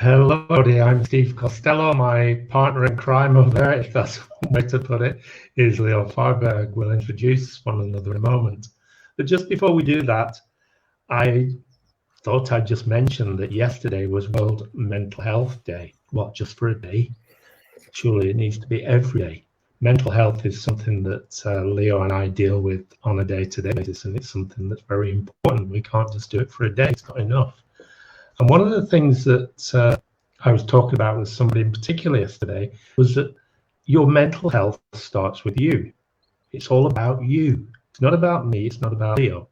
Hello, I'm Steve Costello. My partner in crime over there, if that's one way to put it, is Leo Faerberg. We'll introduce one another in a moment. But just before we do that, I thought I'd just mention that yesterday was World Mental Health Day. What, just for a day? Surely it needs to be every day. Mental health is something that Leo and I deal with on a day-to-day basis, and it's something that's very important. We can't just do it for a day. It's not enough. And one of the things that I was talking about with somebody in particular yesterday was that your mental health starts with you. It's all about you. It's not about me. It's not about Leo.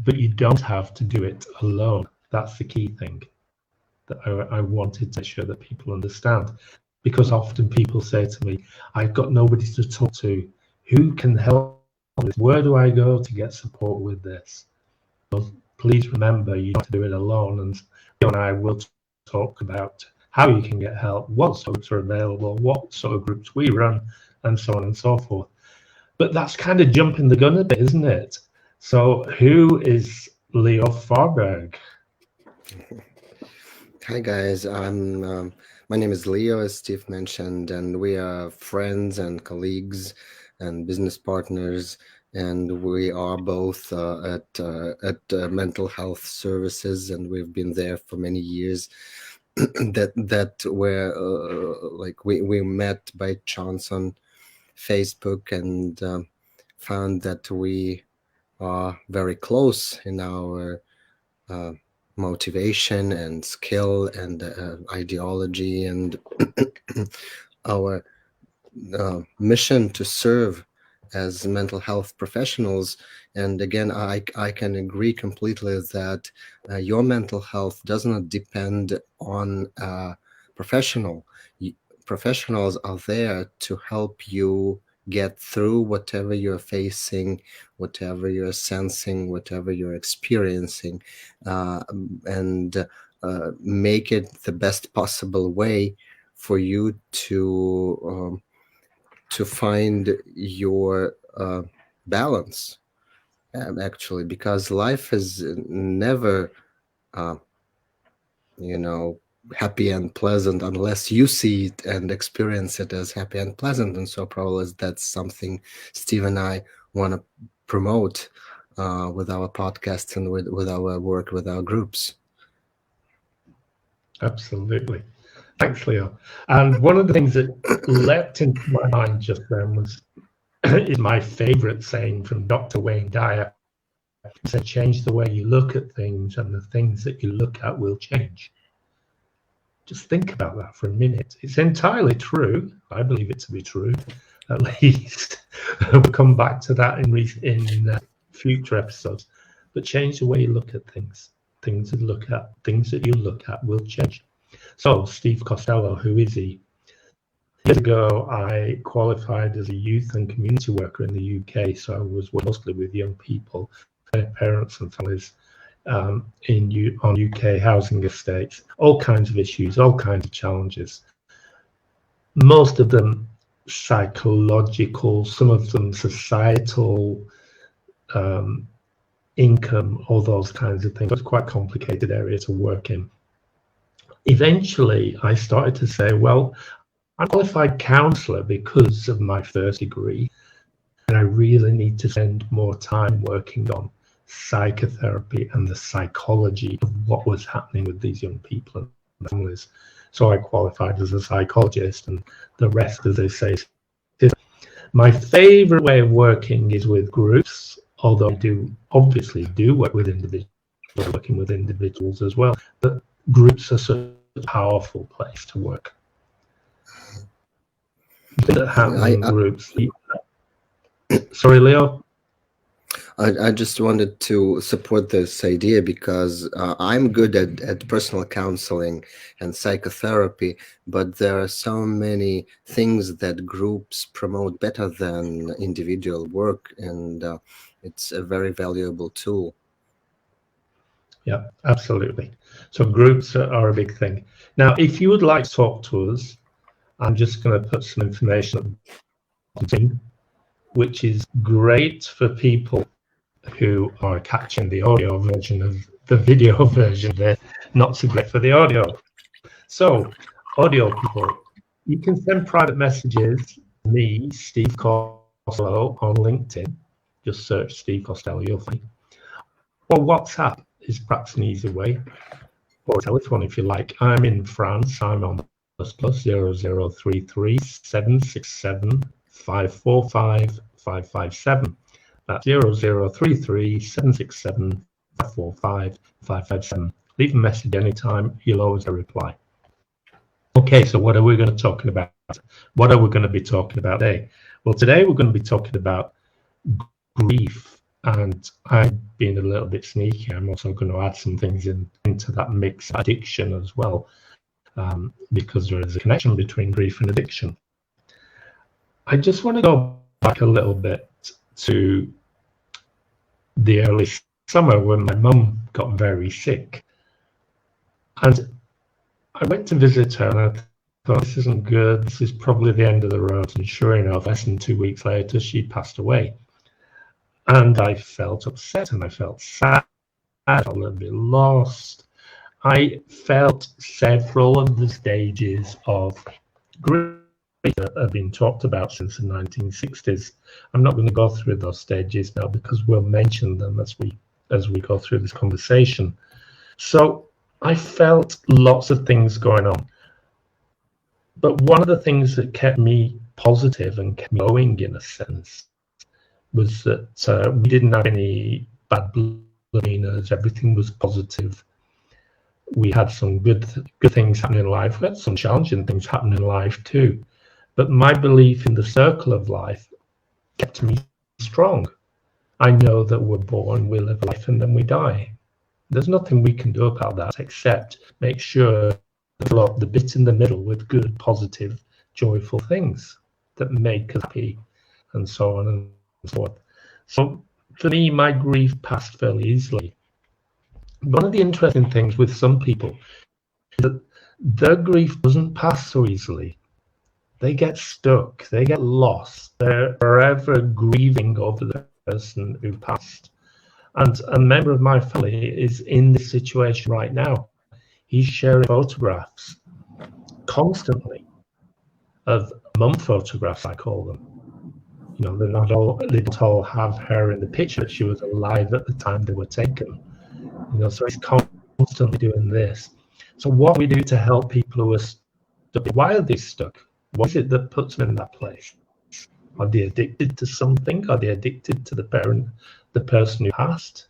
But you don't have to do it alone. That's the key thing that I wanted to make sure that people understand. Because often people say to me, I've got nobody to talk to. Who can help me? Where do I go to get support with this? Well, please remember, you don't have to do it alone. And you and I will talk about how you can get help, what sort of groups are available, what sort of groups we run, and so on and so forth. But that's kind of jumping the gun a bit, isn't it? So who is Leo Faerberg? Hi guys, my name is Leo, as Steve mentioned, and we are friends and colleagues and business partners, and we are both at mental health services, and we've been there for many years. that were like we met by chance on Facebook and found that we are very close in our motivation and skill and ideology and our mission to serve as mental health professionals. And again, I can agree completely that your mental health does not depend on a professional. Professionals are there to help you get through whatever you're facing, whatever you're sensing, whatever you're experiencing, and make it the best possible way for you to find your balance, actually, because life is never, happy and pleasant unless you see it and experience it as happy and pleasant. And so probably that's something Steve and I want to promote with our podcasts and with our work with our groups. Absolutely. Thanks, Leo. And one of the things that leapt into my mind just then is my favorite saying from Dr. Wayne Dyer. He said, change the way you look at things and the things that you look at will change. Just think about that for a minute. It's entirely true. I believe it to be true, at least. We'll come back to that in future episodes. But change the way you look at things. Things that you look at will change. So, Steve Costello, who is he? Years ago, I qualified as a youth and community worker in the UK. So I was mostly with young people, their parents and families, on UK housing estates, all kinds of issues, all kinds of challenges. Most of them psychological, some of them societal, income, all those kinds of things. It's quite a complicated area to work in. Eventually, I started to say, well, I'm a qualified counsellor because of my first degree, and I really need to spend more time working on psychotherapy and the psychology of what was happening with these young people and families. So I qualified as a psychologist, and the rest, as they say, is my favorite way of working is with groups, although I obviously do work with individuals, working with individuals as well. But groups are such a powerful place to work. That happen in groups. Sorry, Leo. I just wanted to support this idea because I'm good at personal counseling and psychotherapy, but there are so many things that groups promote better than individual work, and it's a very valuable tool. Yeah, absolutely. So groups are a big thing. Now, if you would like to talk to us, I'm just going to put some information in, which is great for people who are catching the audio version of the video version there. not so great for the audio. So, audio people, you can send private messages to me, Steve Costello, on LinkedIn. Just search Steve Costello, you'll find me. Or WhatsApp is perhaps an easy way. Or telephone if you like. I'm in France. I'm on plus 0033 767 545 557. That's 0033 767 545 557. Leave a message anytime. You'll always get a reply. Okay, so what are we going to talk about? What are we going to be talking about today? Well, today we're going to be talking about grief, and I'm being a little bit sneaky. I'm also going to add some things into that mix, addiction as well, because there is a connection between grief and addiction. I just want to go back a little bit to the early summer when my mum got very sick, and I went to visit her, and I thought, this isn't good. This is probably the end of the road. And sure enough, less than 2 weeks later, she passed away. And I felt upset, and I felt sad, a little bit lost. I felt several of the stages of grief that have been talked about since the 1960s. I'm not going to go through those stages now because we'll mention them as we go through this conversation. So I felt lots of things going on. But one of the things that kept me positive and kept me going, in a sense, was that we didn't have any bad blood. Everything was positive. We had some good things happening in life. We had some challenging things happening in life too. But my belief in the circle of life kept me strong. I know that we're born, we live life, and then we die. There's nothing we can do about that except make sure to fill up the bit in the middle with good, positive, joyful things that make us happy, and so on and so forth. So for me, my grief passed fairly easily. One of the interesting things with some people is that their grief doesn't pass so easily. They get stuck, they get lost, they're forever grieving over the person who passed. And a member of my family is in this situation right now. He's sharing photographs constantly of mum photographs, I call them. You know, they don't all have her in the picture, but she was alive at the time they were taken. You know, so he's constantly doing this. So what do we do to help people who are stuck? Why are they stuck? What is it that puts them in that place? Are they addicted to something? Are they addicted to the person who passed?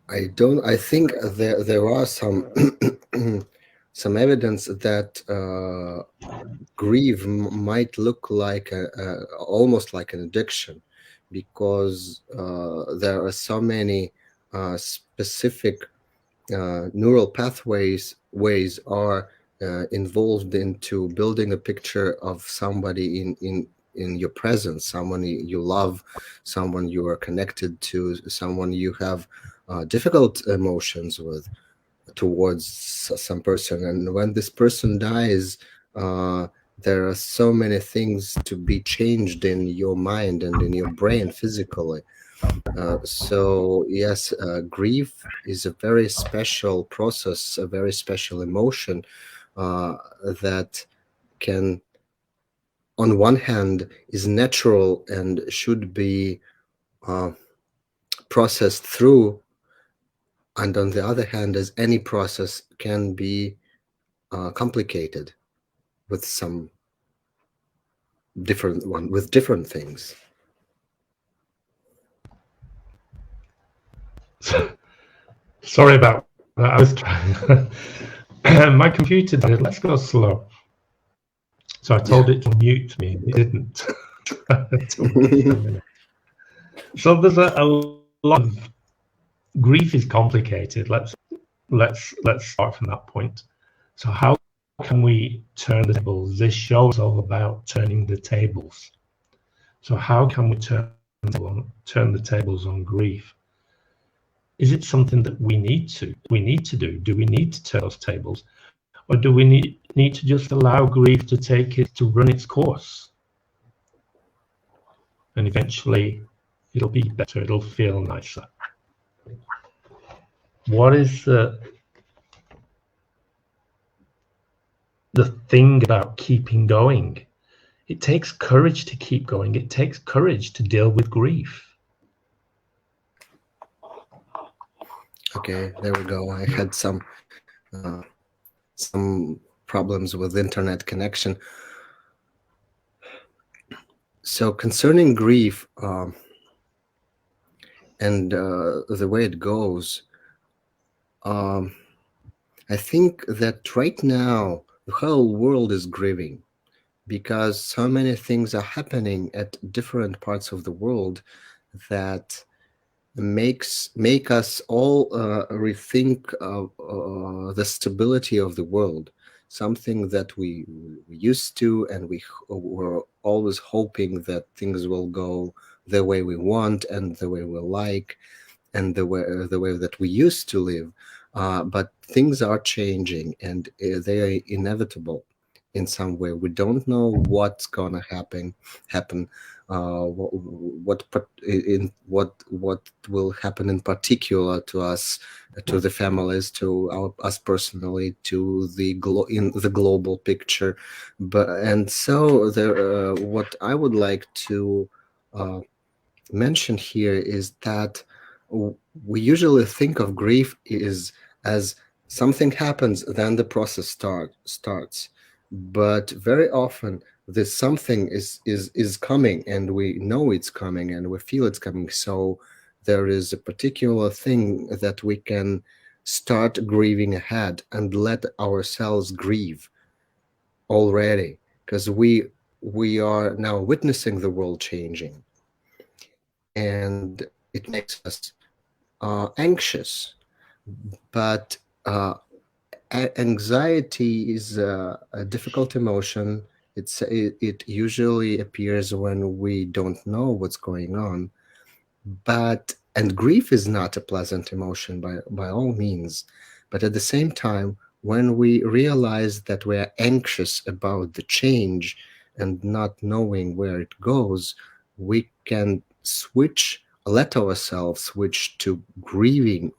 I think there are some some evidence that grief might look like almost like an addiction, because there are so many specific neural pathways are involved into building a picture of somebody in your presence, someone you love, someone you are connected to, someone you have difficult emotions with towards some person. And when this person dies, there are so many things to be changed in your mind and in your brain physically. So yes, grief is a very special process, a very special emotion that can, on one hand, is natural and should be processed through, and on the other hand, as any process, can be complicated with some different things. Sorry about that. I was trying. My computer died. Let's go slow. So I told it to mute me. It didn't. So there's a lot of grief is complicated. Let's start from that point. So how can we turn the tables? This show is all about turning the tables. So how can we turn the tables on grief? Is it something that we need to do? Do we need to turn those tables? Or do we need to just allow grief to run its course? and eventually it'll be better, it'll feel nicer. What is the thing about keeping going? It takes courage to keep going. It takes courage to deal with grief. Okay, there we go. I had some problems with internet connection. So concerning grief and the way it goes, I think that right now the whole world is grieving because so many things are happening at different parts of the world that make us all rethink the stability of the world, something that we used to, and we were always hoping that things will go the way we want and the way we like and the way that we used to live, but things are changing and they are inevitable in some way. We don't know what's gonna happen, what will happen in particular to us, to the families, to us personally, to in the global picture. And so there, what I would like to mention here is that we usually think of grief as something happens, then the process starts. But very often this something is coming, and we know it's coming, and we feel it's coming. So there is a particular thing that we can start grieving ahead and let ourselves grieve already, because we are now witnessing the world changing, and it makes us anxious. But anxiety is a difficult emotion. It usually appears when we don't know what's going on. And grief is not a pleasant emotion by all means. But at the same time, when we realize that we are anxious about the change and not knowing where it goes, we can let ourselves switch to grieving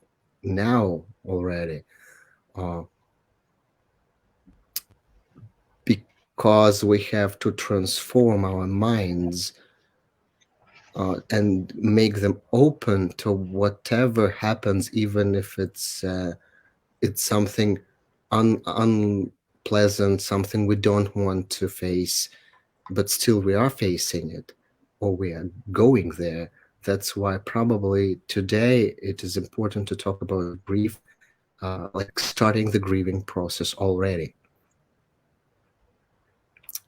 now already. Because we have to transform our minds and make them open to whatever happens, even if it's something unpleasant, something we don't want to face, but still we are facing it, or we are going there. That's why probably today it is important to talk about grief, like starting the grieving process already.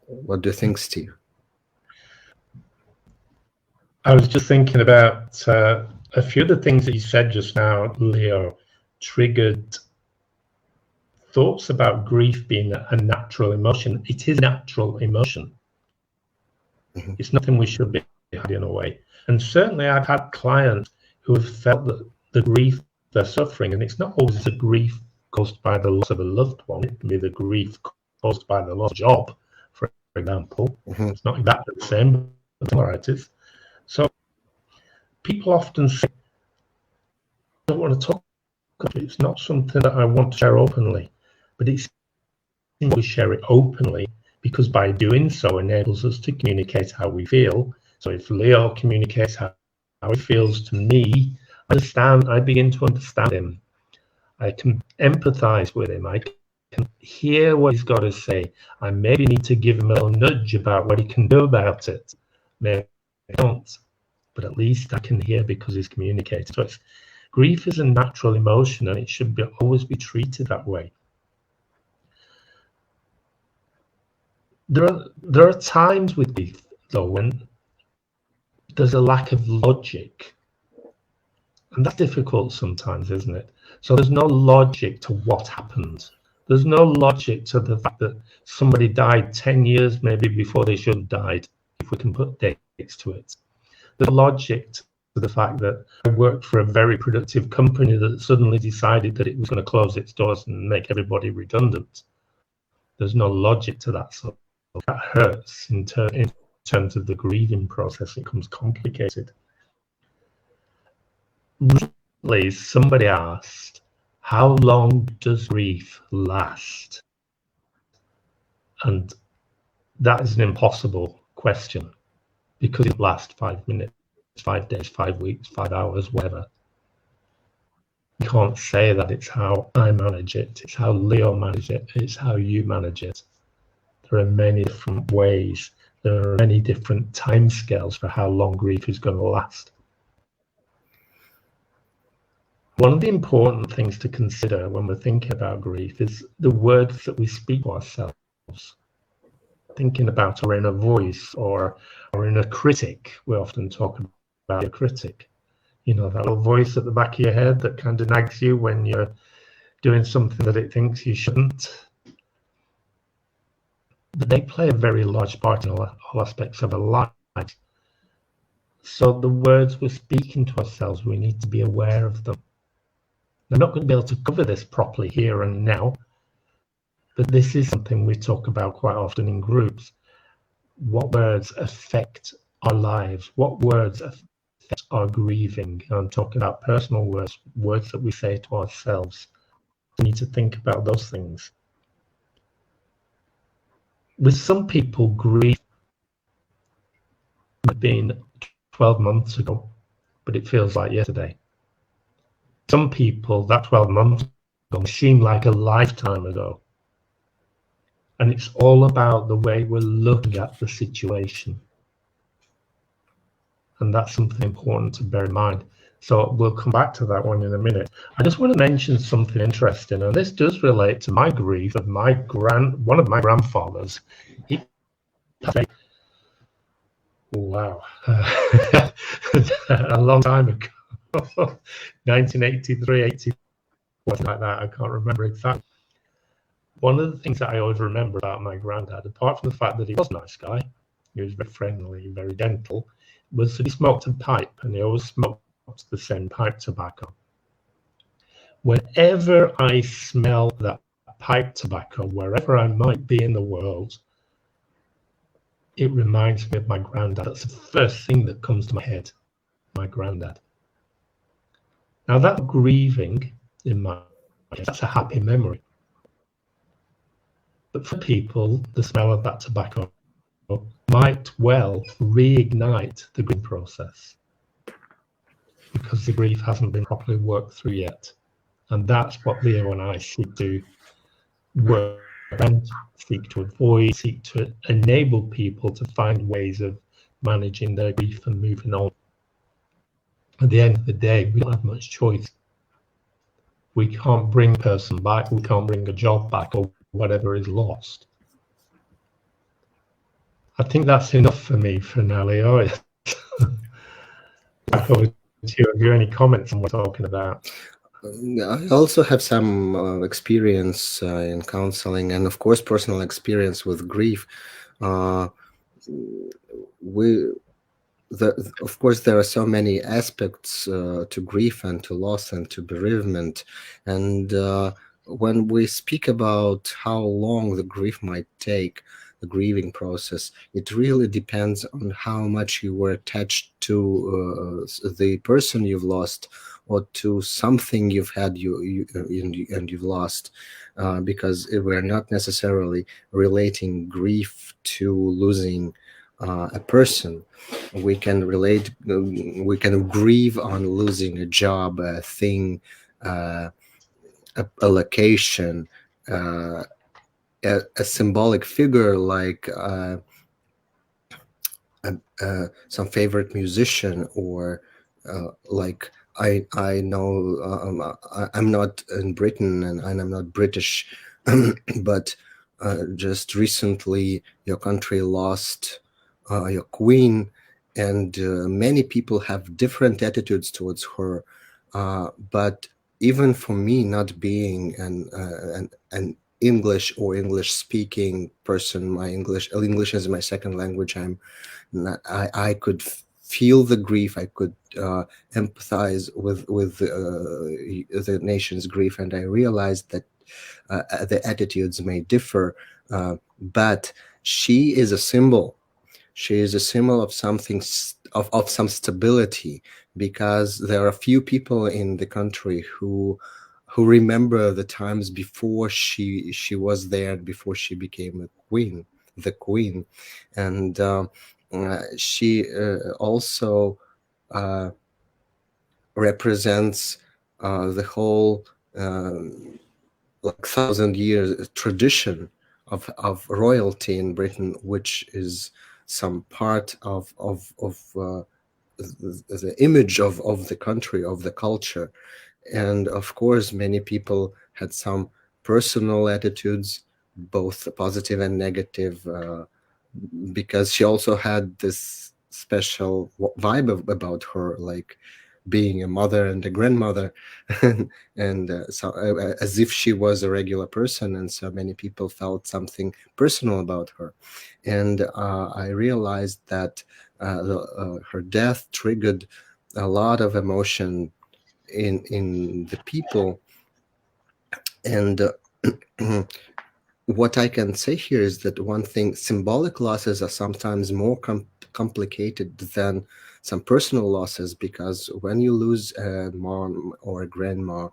What do you think, Steve? I was just thinking about a few of the things that you said just now, Leo, triggered thoughts about grief being a natural emotion. It is a natural emotion. Mm-hmm. It's nothing we should be hiding away. And certainly I've had clients who have felt that the grief they're suffering, and it's not always the grief caused by the loss of a loved one, it can be the grief caused by the loss of a job, for example. Mm-hmm. It's not exactly the same, but similarities. So people often say, I don't want to talk about it. It's not something that I want to share openly, but it's we share it openly because by doing so enables us to communicate how we feel. So if Leo communicates how he feels to me, I begin to understand him. I can empathize with him. I can hear what he's got to say. I maybe need to give him a little nudge about what he can do about it. Maybe I don't, but at least I can hear because he's communicating. So grief is a natural emotion, and it should always be treated that way. There are times with grief, though, when there's a lack of logic. And that's difficult sometimes, isn't it? So there's no logic to what happened. There's no logic to the fact that somebody died 10 years maybe before they should have died, if we can put dates to it. There's logic to the fact that I worked for a very productive company that suddenly decided that it was going to close its doors and make everybody redundant. There's no logic to that. So that hurts in terms of the grieving process, it becomes complicated. Recently, somebody asked, how long does grief last? And that is an impossible question, because it lasts 5 minutes, 5 days, 5 weeks, 5 hours, whatever. You can't say that it's how I manage it, it's how Leo manages it, it's how you manage it. There are many different ways, there are many different timescales for how long grief is going to last. One of the important things to consider when we're thinking about grief is the words that we speak to ourselves. Thinking about our inner voice or our inner critic. We often talk about a critic. You know, that little voice at the back of your head that kind of nags you when you're doing something that it thinks you shouldn't. But they play a very large part in all aspects of our lives. So the words we're speaking to ourselves, we need to be aware of them. I'm not going to be able to cover this properly here and now, but this is something we talk about quite often in groups. What words affect our lives? What words affect our grieving? I'm talking about personal words, words that we say to ourselves. We need to think about those things. With some people, grief might have been 12 months ago, but it feels like yesterday. Some people, that 12 months ago seemed like a lifetime ago. And it's all about the way we're looking at the situation. And that's something important to bear in mind. So we'll come back to that one in a minute. I just want to mention something interesting, and this does relate to my grief of one of my grandfathers. He wow, a long time ago, 1983, 80, something like that. I can't remember exactly. One of the things that I always remember about my granddad, apart from the fact that he was a nice guy, he was very friendly, very gentle, was that he smoked a pipe, and he always smoked the same pipe tobacco. Whenever I smell that pipe tobacco, wherever I might be in the world, it reminds me of my granddad. That's the first thing that comes to my head, my granddad. Now that grieving in my head, that's a happy memory. But for people, the smell of that tobacco might well reignite the grieving process because the grief hasn't been properly worked through yet. And that's what Leo and I seek to work around, seek to avoid, seek to enable people to find ways of managing their grief and moving on. At the end of the day, we don't have much choice. We can't bring a person back, we can't bring a job back, or whatever is lost. I think that's enough for me for now, Leo. Back over to you. Have you any comments on what we're talking about? I also have some experience in counseling, and of course, personal experience with grief. Of course, there are so many aspects to grief and to loss and to bereavement, and when we speak about how long the grief might take, the grieving process, it really depends on how much you were attached to the person you've lost, or to something you've had and you've lost, because we're not necessarily relating grief to losing a person. We can grieve on losing a job, a thing, a location, a symbolic figure like some favorite musician, or like I know I'm not in Britain and I'm not British, but just recently your country lost your queen, and many people have different attitudes towards her. But even for me, not being an English or English speaking person, my English is my second language. I could feel the grief. I could empathize with the nation's grief, and I realized that the attitudes may differ, but she is a symbol. She is a symbol of something of some stability, because there are few people in the country who remember the times before she was there, before she became a queen, the queen. And she also represents the whole like 1,000 years tradition of royalty in Britain, which is some part of the image of the country, of the culture. And of course, many people had some personal attitudes, both positive and negative, because she also had this special vibe about her, like being a mother and a grandmother, and so as if she was a regular person, and so many people felt something personal about her. And I realized that her death triggered a lot of emotion in the people. And what I can say here is that one thing, symbolic losses are sometimes more complicated than some personal losses, because when you lose a mom or a grandma,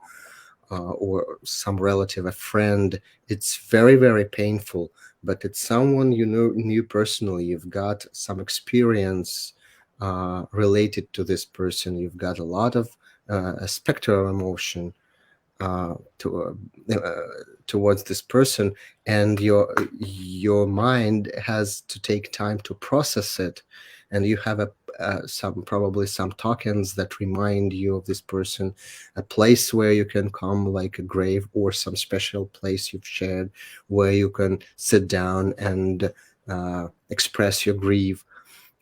or some relative, a friend, it's very, very painful. But it's someone you knew personally. You've got some experience related to this person. You've got a lot of a spectral emotion towards this person, and your mind has to take time to process it. And you have probably some tokens that remind you of this person, a place where you can come, like a grave, or some special place you've shared where you can sit down and express your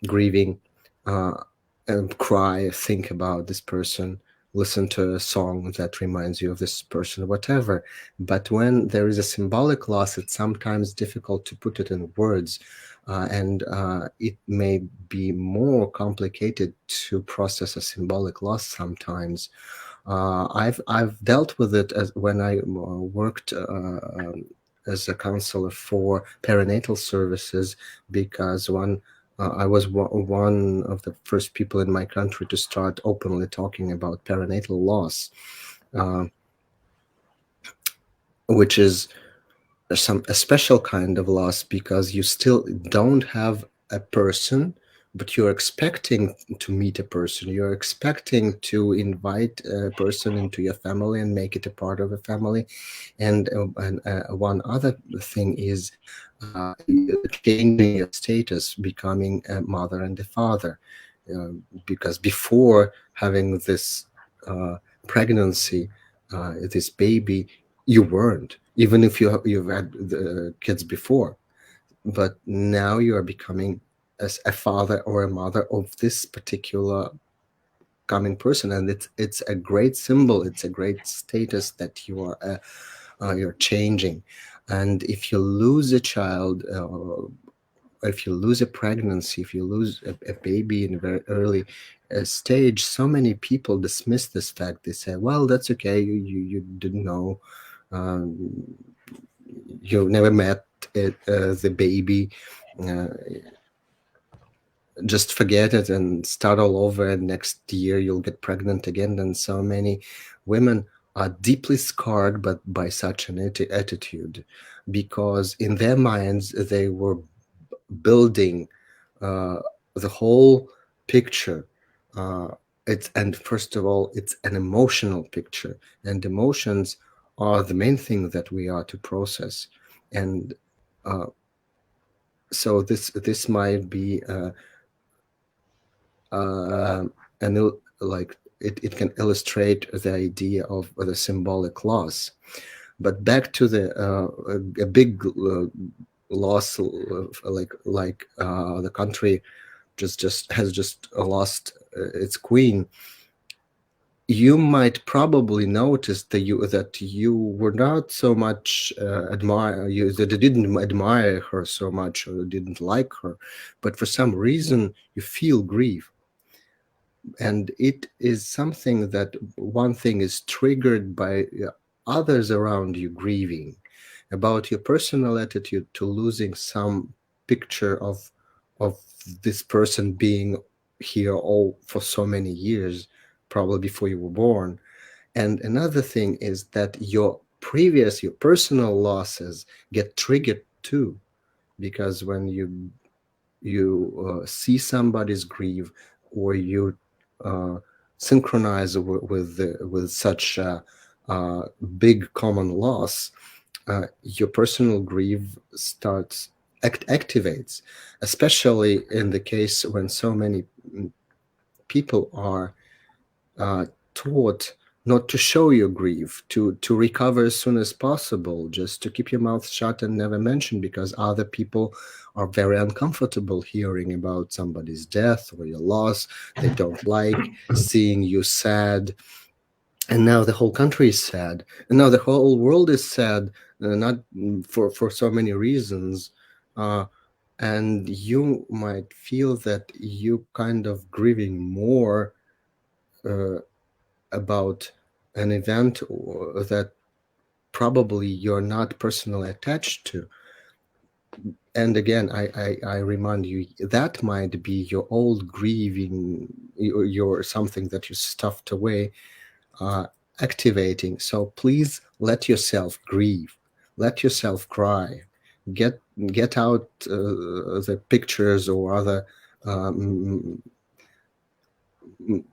grieving, uh, and cry, think about this person, listen to a song that reminds you of this person, whatever. But when there is a symbolic loss, it's sometimes difficult to put it in words, and it may be more complicated to process a symbolic loss sometimes. I've dealt with it as when I worked as a counselor for perinatal services, because I was one of the first people in my country to start openly talking about perinatal loss, uh, which is a special kind of loss, because you still don't have a person, but you're expecting to meet a person. You're expecting to invite a person into your family and make it a part of a family. And one other thing is changing your status, becoming a mother and a father. Because before having this pregnancy, this baby, you weren't, even if you've had the kids before. But now you are becoming as a father or a mother of this particular coming person, and it's a great symbol. It's a great status that you are you're changing. And if you lose a child, if you lose a pregnancy, if you lose a baby in a very early stage, so many people dismiss this fact. They say, well, that's okay, you didn't know, um, you never met the baby, uh, just forget it and start all over, and next year you'll get pregnant again. And so many women are deeply scarred but by such an attitude, because in their minds they were building uh, the whole picture. Uh, and first of all, it's an emotional picture, and emotions are the main thing that we are to process. And so this might be like it can illustrate the idea of the symbolic loss. But back to the a big loss, the country just has just lost its queen. You might probably notice that you were not so much that you didn't admire her so much, or didn't like her, but for some reason you feel grief. And it is something that one thing is triggered by others around you grieving about your personal attitude to losing some picture of this person being here all for so many years, probably before you were born. And another thing is that your personal losses get triggered too, because when you see somebody's grief, or you synchronize with such big common loss, your personal grief starts activates, especially in the case when so many people are taught not to show your grief, to recover as soon as possible, just to keep your mouth shut and never mention, because other people are very uncomfortable hearing about somebody's death or your loss. They don't like seeing you sad. And now the whole country is sad. And now the whole world is sad, not for so many reasons. And you might feel that you kind of grieving more about an event that probably you're not personally attached to. And again, I remind you, that might be your old grieving, your something that you stuffed away, activating. So please let yourself grieve, let yourself cry, get out the pictures or other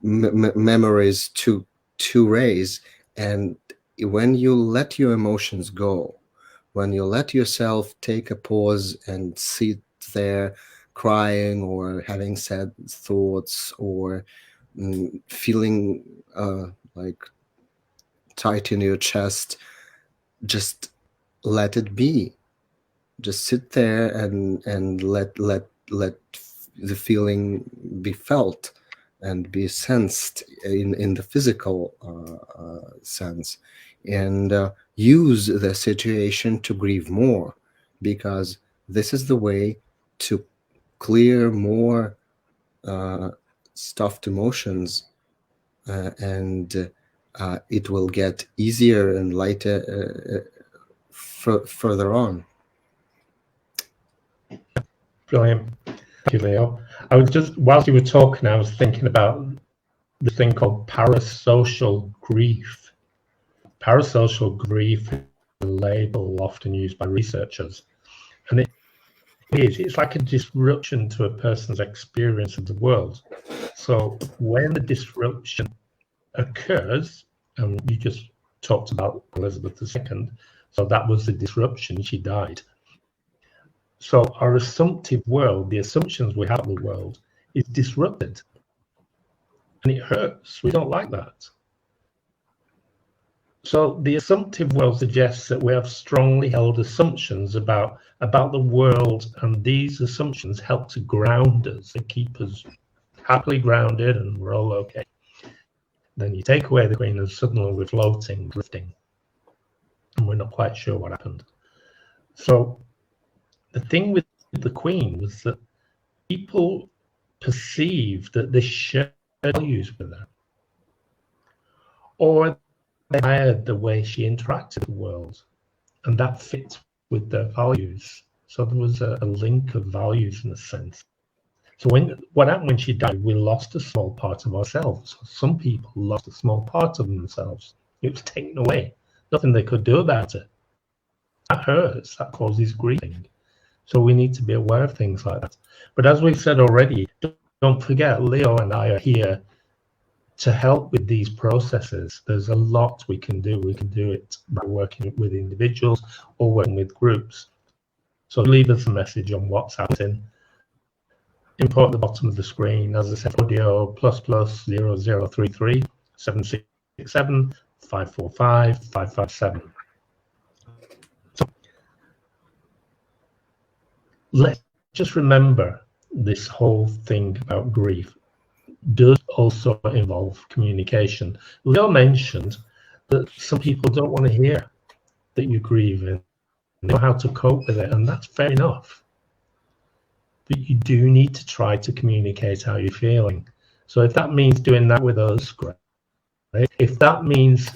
memories to raise. And when you let your emotions go, when you let yourself take a pause and sit there crying or having sad thoughts, or feeling like tight in your chest, just let it be. Just sit there and let the feeling be felt and be sensed in the physical sense, and use the situation to grieve more, because this is the way to clear more stuffed emotions, and it will get easier and lighter further on. Brilliant. Thank you, Leo. I was just, whilst you were talking, I was thinking about the thing called parasocial grief. Parasocial grief is a label often used by researchers. And it's like a disruption to a person's experience of the world. So when the disruption occurs, and you just talked about Elizabeth II, so that was the disruption, she died. So our assumptive world, the assumptions we have of the world, is disrupted. And it hurts. We don't like that. So the assumptive world suggests that we have strongly held assumptions about the world, and these assumptions help to ground us. They keep us happily grounded and we're all okay. Then you take away the Queen and suddenly we're floating, drifting, and we're not quite sure what happened. So the thing with the Queen was that people perceived that they shared values with her, or they admired the way she interacted with the world, and that fit with their values. So there was a link of values in a sense. So what happened when she died, we lost a small part of ourselves. Some people lost a small part of themselves. It was taken away. Nothing they could do about it. That hurts. That causes grieving. So we need to be aware of things like that. But as we've said already, don't forget, Leo and I are here to help with these processes. There's a lot we can do. We can do it by working with individuals or working with groups. So leave us a message on WhatsApp. Input at the bottom of the screen, as I said, audio ++0033 767 545 557. So let's just remember this whole thing about grief does also involve communication. Leo mentioned that some people don't want to hear that you're grieving, they know how to cope with it, and that's fair enough. But you do need to try to communicate how you're feeling. So if that means doing that with us, great. If that means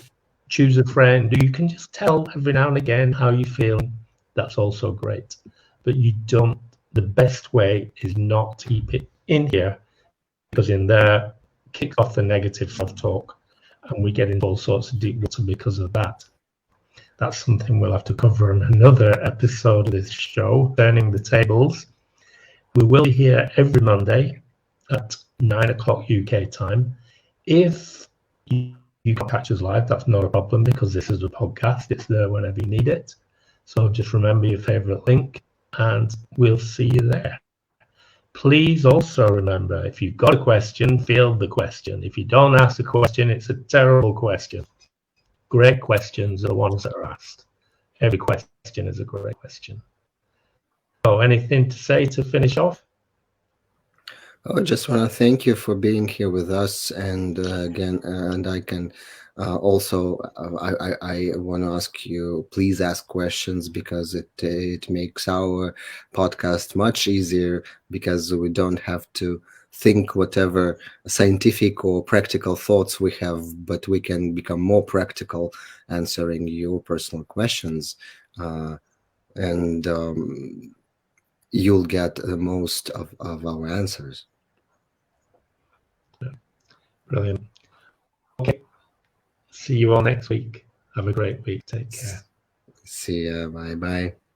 choose a friend who you can just tell every now and again how you're feeling, that's also great. But you don't the best way is not to keep it in here, because in there it kicks off the negative self-talk and we get into all sorts of deep water because of that. That's something we'll have to cover in another episode of this show, Turning the Tables. We will be here every Monday at 9 o'clock UK time. If you can't catch us live, that's not a problem, because this is a podcast. It's there whenever you need it. So just remember your favourite link and we'll see you there. Please also remember, if you've got a question, field the question. If you don't ask a question, it's a terrible question. Great questions are the ones that are asked. Every question is a great question. So anything to say to finish off? I just want to thank you for being here with us, and again, and I can also I want to ask you, please ask questions, because it makes our podcast much easier, because we don't have to think whatever scientific or practical thoughts we have, but we can become more practical answering your personal questions, and you'll get the most of our answers. Brilliant. Okay. See you all next week. Have a great week. Take care. See ya. Bye bye.